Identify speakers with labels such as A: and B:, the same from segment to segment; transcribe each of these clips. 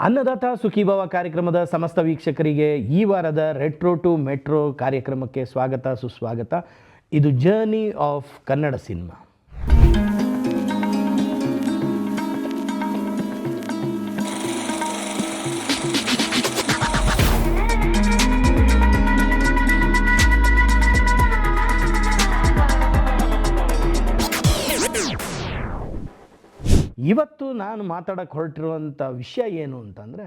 A: ಅನ್ನದಾತ ಸುಖೀಭವ ಕಾರ್ಯಕ್ರಮದ ಸಮಸ್ತ ವೀಕ್ಷಕರಿಗೆ ಈ ವಾರದ ರೆಟ್ರೋ ಟು ಮೆಟ್ರೋ ಕಾರ್ಯಕ್ರಮಕ್ಕೆ ಸ್ವಾಗತ ಸುಸ್ವಾಗತ. ಇದು ಜರ್ನಿ ಆಫ್ ಕನ್ನಡ ಸಿನಿಮಾ. ಇವತ್ತು ನಾನು ಮಾತಾಡೋಕ್ಕೆ ಹೊರಟಿರುವಂಥ ವಿಷಯ ಏನು ಅಂತಂದರೆ,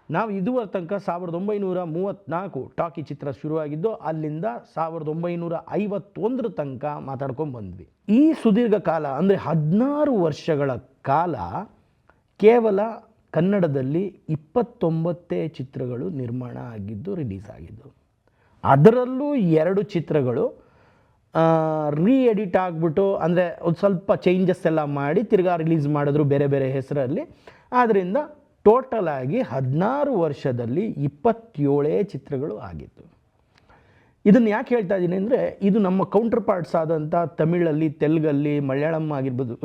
A: ನಾವು ಇದುವರ ತನಕ 1934 ಟಾಕಿ ಚಿತ್ರ ಶುರುವಾಗಿದ್ದು, ಅಲ್ಲಿಂದ 1951 ತನಕ ಮಾತಾಡ್ಕೊಂಡು ಬಂದ್ವಿ. ಈ ಸುದೀರ್ಘ ಕಾಲ ಅಂದರೆ 16 ವರ್ಷಗಳ ಕಾಲ ಕೇವಲ ಕನ್ನಡದಲ್ಲಿ 29 ಚಿತ್ರಗಳು ನಿರ್ಮಾಣ ಆಗಿದ್ದು, ರಿಲೀಸ್ ಆಗಿದ್ದು. ಅದರಲ್ಲೂ 2 ಚಿತ್ರಗಳು ಎಡಿಟ್ ಆಗಿಬಿಟ್ಟು, ಅಂದರೆ ಒಂದು ಸ್ವಲ್ಪ ಚೇಂಜಸ್ ಎಲ್ಲ ಮಾಡಿ ತಿರ್ಗಾ ರಿಲೀಸ್ ಮಾಡಿದ್ರು ಬೇರೆ ಬೇರೆ ಹೆಸರಲ್ಲಿ. ಆದ್ದರಿಂದ ಟೋಟಲ್ ಆಗಿ 16 ವರ್ಷದಲ್ಲಿ 27 ಚಿತ್ರಗಳು ಆಗಿತ್ತು. ಇದನ್ನು ಯಾಕೆ ಹೇಳ್ತಾ ಇದ್ದೀನಿ ಅಂದರೆ, ಇದು ನಮ್ಮ ಕೌಂಟರ್ ಪಾರ್ಟ್ಸ್ ಆದಂಥ ತಮಿಳಲ್ಲಿ, ತೆಲುಗಲ್ಲಿ, ಮಲಯಾಳಂ ಆಗಿರ್ಬೋದು,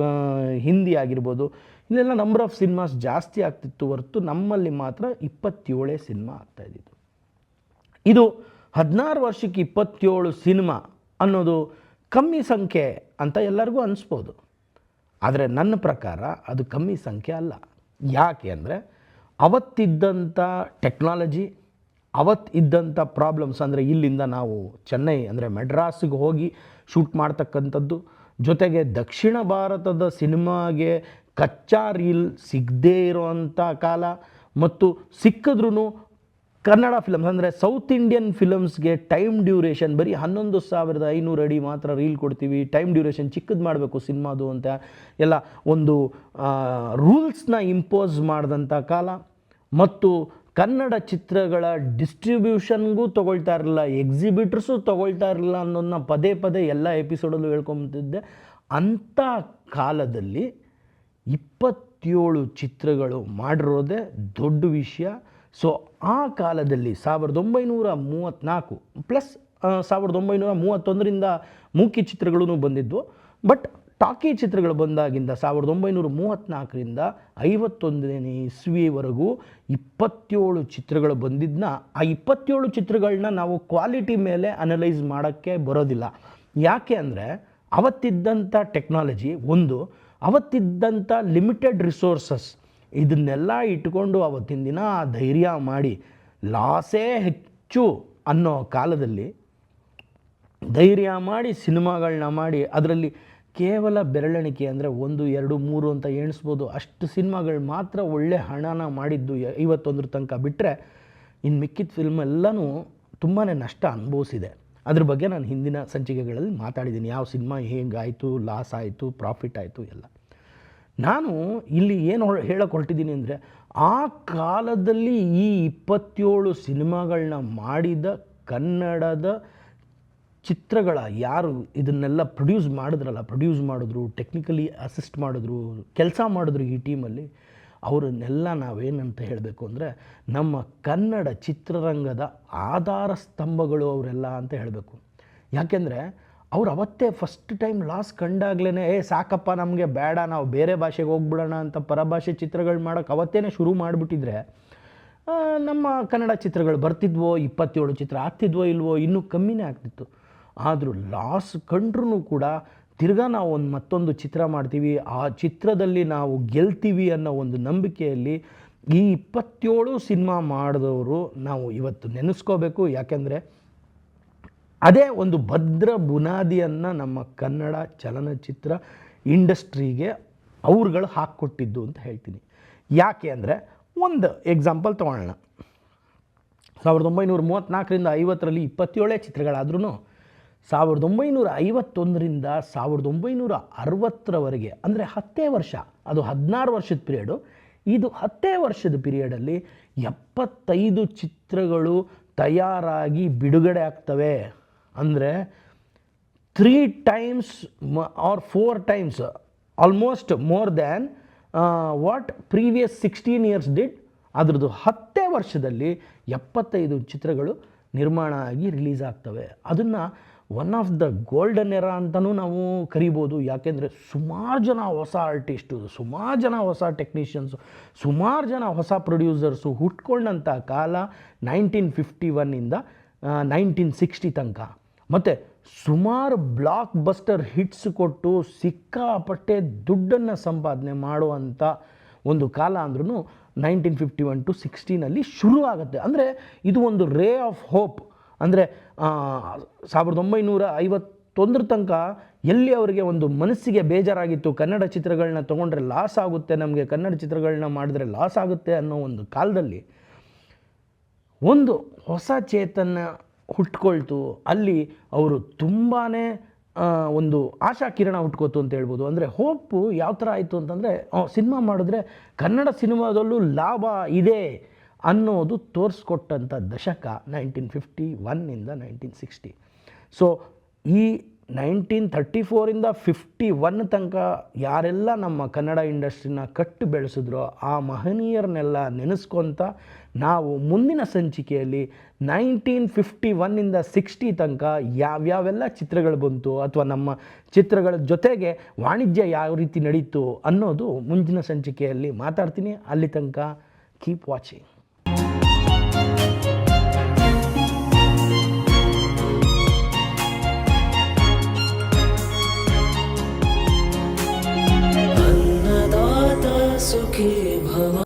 A: ಹಿಂದಿ ಆಗಿರ್ಬೋದು, ಇಲ್ಲೆಲ್ಲ ನಂಬರ್ ಆಫ್ ಸಿನಿಮಾಸ್ ಜಾಸ್ತಿ ಆಗ್ತಿತ್ತು ಹೊರತು ನಮ್ಮಲ್ಲಿ ಮಾತ್ರ 27 ಸಿನಿಮಾ ಆಗ್ತಾಯಿದ್ದಿತ್ತು. ಇದು 16 ವರ್ಷಕ್ಕೆ 27 ಸಿನಿಮಾ ಅನ್ನೋದು ಕಮ್ಮಿ ಸಂಖ್ಯೆ ಅಂತ ಎಲ್ಲರಿಗೂ ಅನಿಸ್ಬೋದು. ಆದರೆ ನನ್ನ ಪ್ರಕಾರ ಅದು ಕಮ್ಮಿ ಸಂಖ್ಯೆ ಅಲ್ಲ. ಯಾಕೆ ಅಂದರೆ, ಅವತ್ತಿದ್ದಂಥ ಟೆಕ್ನಾಲಜಿ, ಅವತ್ತಿದ್ದಂಥ ಪ್ರಾಬ್ಲಮ್ಸ್, ಅಂದರೆ ಇಲ್ಲಿಂದ ನಾವು ಚೆನ್ನೈ ಅಂದರೆ ಮೆಡ್ರಾಸಿಗೆ ಹೋಗಿ ಶೂಟ್ ಮಾಡ್ತಕ್ಕಂಥದ್ದು, ಜೊತೆಗೆ ದಕ್ಷಿಣ ಭಾರತದ ಸಿನಿಮಾಗೆ ಕಚ್ಚಾ ರೀಲ್ ಸಿಗದೇ ಇರೋವಂಥ ಕಾಲ, ಮತ್ತು ಸಿಕ್ಕಿದ್ರೂ ಕನ್ನಡ ಫಿಲಮ್ಸ್ ಅಂದರೆ ಸೌತ್ ಇಂಡಿಯನ್ ಫಿಲಮ್ಸ್ಗೆ ಟೈಮ್ ಡ್ಯೂರೇಷನ್ ಬರೀ 11,500 ಅಡಿ ಮಾತ್ರ ರೀಲ್ ಕೊಡ್ತೀವಿ, ಟೈಮ್ ಡ್ಯೂರೇಷನ್ ಚಿಕ್ಕದು ಮಾಡಬೇಕು ಸಿನಿಮಾದು ಅಂತ ಎಲ್ಲ ಒಂದು ರೂಲ್ಸ್ನ ಇಂಪೋಸ್ ಮಾಡಿದಂಥ ಕಾಲ, ಮತ್ತು ಕನ್ನಡ ಚಿತ್ರಗಳ ಡಿಸ್ಟ್ರಿಬ್ಯೂಷನ್ಗೂ ತೊಗೊಳ್ತಾ ಇರಲಿಲ್ಲ, ಎಕ್ಸಿಬಿಟರ್ಸು ತೊಗೊಳ್ತಾ ಇರಲಿಲ್ಲ ಅನ್ನೋದನ್ನ ಪದೇ ಪದೇ ಎಲ್ಲ ಎಪಿಸೋಡಲ್ಲೂ ಹೇಳ್ಕೊಂಬಂತಿದ್ದೆ. ಅಂಥ ಕಾಲದಲ್ಲಿ 27 ಚಿತ್ರಗಳು ಮಾಡಿರೋದೇ ದೊಡ್ಡ ವಿಷಯ. ಸೊ ಆ ಕಾಲದಲ್ಲಿ 1934 ಪ್ಲಸ್ 1931ರಿಂದ ಮೂಕಿ ಚಿತ್ರಗಳೂ ಬಂದಿದ್ವು. ಬಟ್ ಟಾಕಿ ಚಿತ್ರಗಳು ಬಂದಾಗಿಂದ 1934ರಿಂದ 51ನೇ ಇಸ್ವಿವರೆಗೂ 27 ಚಿತ್ರಗಳು ಬಂದಿದ್ದನ್ನ, ಆ 27 ಚಿತ್ರಗಳನ್ನ ನಾವು ಕ್ವಾಲಿಟಿ ಮೇಲೆ ಅನಲೈಸ್ ಮಾಡೋಕ್ಕೆ ಬರೋದಿಲ್ಲ. ಯಾಕೆ ಅಂದರೆ, ಅವತ್ತಿದ್ದಂಥ ಟೆಕ್ನಾಲಜಿ ಒಂದು, ಅವತ್ತಿದ್ದಂಥ ಲಿಮಿಟೆಡ್ ರಿಸೋರ್ಸಸ್, ಇದನ್ನೆಲ್ಲ ಇಟ್ಕೊಂಡು ಅವತ್ತಿನ ದಿನ ಧೈರ್ಯ ಮಾಡಿ ಲಾಸೇ ಹೆಚ್ಚು ಅನ್ನೋ ಕಾಲದಲ್ಲಿ ಧೈರ್ಯ ಮಾಡಿ ಸಿನಿಮಾಗಳನ್ನ ಮಾಡಿ, ಅದರಲ್ಲಿ ಕೇವಲ ಬೆರಳೆಣಿಕೆ ಅಂದರೆ 1, 2, 3 ಅಂತ ಎಣಿಸ್ಬೋದು, ಅಷ್ಟು ಸಿನಿಮಾಗಳು ಮಾತ್ರ ಒಳ್ಳೆ ಹಣನ ಮಾಡಿದ್ದು 51 ತನಕ. ಬಿಟ್ಟರೆ ಇನ್ನು ಮಿಕ್ಕಿದ ಫಿಲ್ಮ್ ಎಲ್ಲನೂ ತುಂಬಾ ನಷ್ಟ ಅನುಭವಿಸಿದೆ. ಅದ್ರ ಬಗ್ಗೆ ನಾನು ಹಿಂದಿನ ಸಂಚಿಕೆಗಳಲ್ಲಿ ಮಾತಾಡಿದ್ದೀನಿ, ಯಾವ ಸಿನಿಮಾ ಹೇಗಾಯಿತು, ಲಾಸ್ ಆಯಿತು, ಪ್ರಾಫಿಟ್ ಆಯಿತು ಎಲ್ಲ. ನಾನು ಇಲ್ಲಿ ಏನು ಹೇಳಕ್ಕೆ ಹೊರಟಿದ್ದೀನಿ ಅಂದರೆ, ಆ ಕಾಲದಲ್ಲಿ ಈ 27 ಸಿನಿಮಾಗಳನ್ನ ಮಾಡಿದ ಕನ್ನಡದ ಚಿತ್ರಗಳ ಯಾರು ಇದನ್ನೆಲ್ಲ ಪ್ರೊಡ್ಯೂಸ್ ಮಾಡಿದ್ರು, ಟೆಕ್ನಿಕಲಿ ಅಸಿಸ್ಟ್ ಮಾಡಿದ್ರು, ಕೆಲಸ ಮಾಡಿದ್ರು ಈ ಟೀಮಲ್ಲಿ, ಅವರನ್ನೆಲ್ಲ ನಾವೇನಂತ ಹೇಳಬೇಕು ಅಂದರೆ, ನಮ್ಮ ಕನ್ನಡ ಚಿತ್ರರಂಗದ ಆಧಾರ ಸ್ತಂಭಗಳು ಅವರೆಲ್ಲ ಅಂತ ಹೇಳಬೇಕು. ಯಾಕೆಂದರೆ ಅವ್ರು ಅವತ್ತೇ ಫಸ್ಟ್ ಟೈಮ್ ಲಾಸ್ ಕಂಡಾಗ್ಲೇ ಸಾಕಪ್ಪ ನಮಗೆ ಬೇಡ, ನಾವು ಬೇರೆ ಭಾಷೆಗೆ ಹೋಗ್ಬಿಡೋಣ ಅಂತ ಪರಭಾಷೆ ಚಿತ್ರಗಳು ಮಾಡೋಕ್ಕೆ ಅವತ್ತೇ ಶುರು ಮಾಡಿಬಿಟ್ಟಿದ್ರೆ ನಮ್ಮ ಕನ್ನಡ ಚಿತ್ರಗಳು ಬರ್ತಿದ್ವೋ, 27 ಚಿತ್ರ ಆಗ್ತಿದ್ವೋ ಇಲ್ವೋ, ಇನ್ನೂ ಕಮ್ಮಿನೇ ಆಗ್ತಿತ್ತು. ಆದರೂ ಲಾಸ್ ಕಂಡ್ರೂ ಕೂಡ ತಿರ್ಗಾ ನಾವು ಮತ್ತೊಂದು ಚಿತ್ರ ಮಾಡ್ತೀವಿ, ಆ ಚಿತ್ರದಲ್ಲಿ ನಾವು ಗೆಲ್ತೀವಿ ಅನ್ನೋ ಒಂದು ನಂಬಿಕೆಯಲ್ಲಿ ಈ 27 ಸಿನಿಮಾ ಮಾಡಿದವರು ನಾವು ಇವತ್ತು ನೆನೆಸ್ಕೋಬೇಕು. ಯಾಕೆಂದರೆ ಅದೇ ಒಂದು ಭದ್ರ ಬುನಾದಿಯನ್ನು ನಮ್ಮ ಕನ್ನಡ ಚಲನಚಿತ್ರ ಇಂಡಸ್ಟ್ರಿಗೆ ಅವ್ರುಗಳು ಹಾಕ್ಕೊಟ್ಟಿದ್ದು ಅಂತ ಹೇಳ್ತೀನಿ. ಯಾಕೆ ಅಂದರೆ, ಒಂದು ಎಕ್ಸಾಂಪಲ್ ತೊಗೊಳ್ಳೋಣ. 1934ರಿಂದ 50ರಲ್ಲಿ 27 ಚಿತ್ರಗಳಾದ್ರೂ 1951ರಿಂದ 1960ರವರೆಗೆ ಅಂದರೆ 10 ವರ್ಷ, ಅದು 16 ವರ್ಷದ ಪೀರಿಯಡು. ಇದು 10 ವರ್ಷದ ಪೀರಿಯಡಲ್ಲಿ 75 ಚಿತ್ರಗಳು ತಯಾರಾಗಿ ಬಿಡುಗಡೆ ಆಗ್ತವೆ. ಅಂದರೆ 3 times or 4 times almost more than what previous 16 years did. ಅದ್ರದ್ದು 10 ವರ್ಷದಲ್ಲಿ 75 ಚಿತ್ರಗಳು ನಿರ್ಮಾಣ ಆಗಿ ರಿಲೀಸ್ ಆಗ್ತವೆ. ಅದನ್ನು one of the golden era ಅಂತಲೂ ನಾವು ಕರಿಬೋದು. ಯಾಕೆಂದರೆ ಸುಮಾರು ಜನ ಹೊಸ ಆರ್ಟಿಸ್ಟು, ಸುಮಾರು ಜನ ಹೊಸ ಟೆಕ್ನಿಷಿಯನ್ಸು, ಸುಮಾರು ಜನ ಹೊಸ ಪ್ರೊಡ್ಯೂಸರ್ಸು ಹುಟ್ಕೊಂಡಂಥ ಕಾಲ 1951ಇಂದ 1960 ತನಕ. ಮತ್ತು ಸುಮಾರು ಬ್ಲಾಕ್ ಬಸ್ಟರ್ ಹಿಟ್ಸ್ ಕೊಟ್ಟು ಸಿಕ್ಕಾಪಟ್ಟೆ ದುಡ್ಡನ್ನು ಸಂಪಾದನೆ ಮಾಡುವಂಥ ಒಂದು ಕಾಲ ಅಂದ್ರೂ 1951 to 60ನಲ್ಲಿ ಶುರು ಆಗುತ್ತೆ. ಅಂದರೆ ಇದು ಒಂದು ರೇ ಆಫ್ ಹೋಪ್. ಅಂದರೆ 1951 ತನಕ ಎಲ್ಲಿ ಅವರಿಗೆ ಒಂದು ಮನಸ್ಸಿಗೆ ಬೇಜಾರಾಗಿತ್ತು, ಕನ್ನಡ ಚಿತ್ರಗಳನ್ನ ತೊಗೊಂಡ್ರೆ ಲಾಸ್ ಆಗುತ್ತೆ, ನಮಗೆ ಕನ್ನಡ ಚಿತ್ರಗಳನ್ನ ಮಾಡಿದ್ರೆ ಲಾಸ್ ಆಗುತ್ತೆ ಅನ್ನೋ ಒಂದು ಕಾಲದಲ್ಲಿ ಒಂದು ಹೊಸ ಚೇತನ ಹುಟ್ಕೊಳ್ತು. ಅಲ್ಲಿ ಅವರು ತುಂಬಾ ಒಂದು ಆಶಾ ಕಿರಣ ಹುಟ್ಕೋತು ಅಂತ ಹೇಳ್ಬೋದು. ಅಂದರೆ ಹೋಪು ಯಾವ ಥರ ಆಯಿತು ಅಂತಂದರೆ, ಸಿನಿಮಾ ಮಾಡಿದ್ರೆ ಕನ್ನಡ ಸಿನಿಮಾದಲ್ಲೂ ಲಾಭ ಇದೆ ಅನ್ನೋದು ತೋರಿಸ್ಕೊಟ್ಟಂಥ ದಶಕ 1951ಇಂದ 1960. ಸೊ ಈ 1934ಇಂದ 51 ತನಕ ಯಾರೆಲ್ಲ ನಮ್ಮ ಕನ್ನಡ ಇಂಡಸ್ಟ್ರಿನ ಕಟ್ಟು ಬೆಳೆಸಿದ್ರೋ ಆ ಮಹನೀಯರನ್ನೆಲ್ಲ ನೆನೆಸ್ಕೊತ ನಾವು ಮುಂದಿನ ಸಂಚಿಕೆಯಲ್ಲಿ 1951ಇಂದ 60 ತನಕ ಯಾವ್ಯಾವೆಲ್ಲ ಚಿತ್ರಗಳು ಬಂತು ಅಥವಾ ನಮ್ಮ ಚಿತ್ರಗಳ ಜೊತೆಗೆ ವಾಣಿಜ್ಯ ಯಾವ ರೀತಿ ನಡೀತು ಅನ್ನೋದು ಮುಂದಿನ ಸಂಚಿಕೆಯಲ್ಲಿ ಮಾತಾಡ್ತೀನಿ. ಅಲ್ಲಿ ತನಕ ಕೀಪ್ ವಾಚಿಂಗ್.
B: सुखी भव।